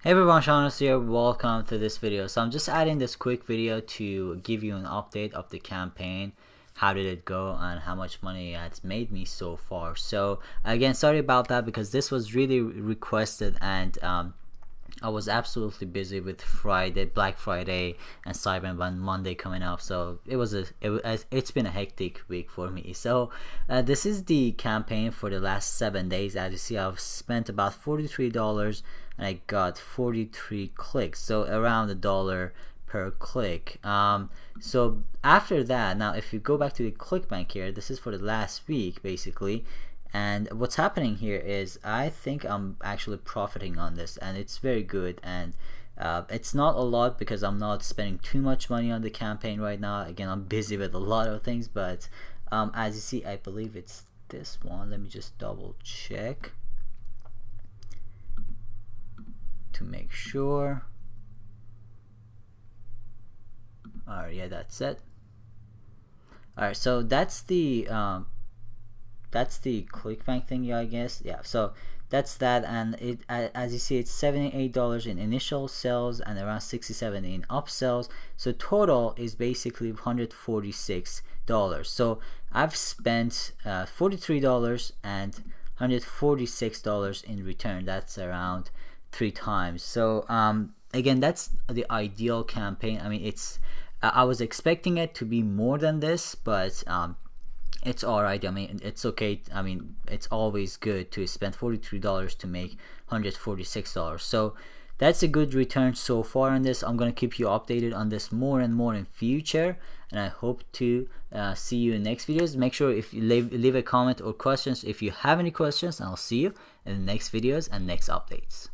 Hey everyone, Shanos here. Welcome to this video. So I'm just adding this quick video to give you an update of the campaign. How did it go and how much money it's made me so far. So again, sorry about that because this was really requested and I was absolutely busy with Black Friday and Cyber Monday coming up, so it's been a hectic week for me. So this is the campaign for the last 7 days. As you see, I've spent about $43 and I got 43 clicks, so around $1 per click. So after that, now if you go back to the ClickBank here, this is for the last week basically. And what's happening here is I think I'm actually profiting on this, and it's very good. And it's not a lot because I'm not spending too much money on the campaign right now. Again, I'm busy with a lot of things, but as you see, I believe it's this one. Let me just double check to make sure. Alright, yeah, that's it. Alright, so that's the ClickBank thing, I guess. Yeah, so that's that, and it as you see, it's $78 in initial sales and around $67 in upsells, so total is basically $146. So I've spent $43 and $146 in return. That's around 3 times. So again, that's the ideal campaign. I mean, it's I was expecting it to be more than this, but it's alright. I mean, it's okay. I mean, it's always good to spend $43 to make $146. So that's a good return so far on this. I'm gonna keep you updated on this more and more in future, and I hope to see you in next videos. Make sure if you leave a comment or questions if you have any questions, and I'll see you in the next videos and next updates.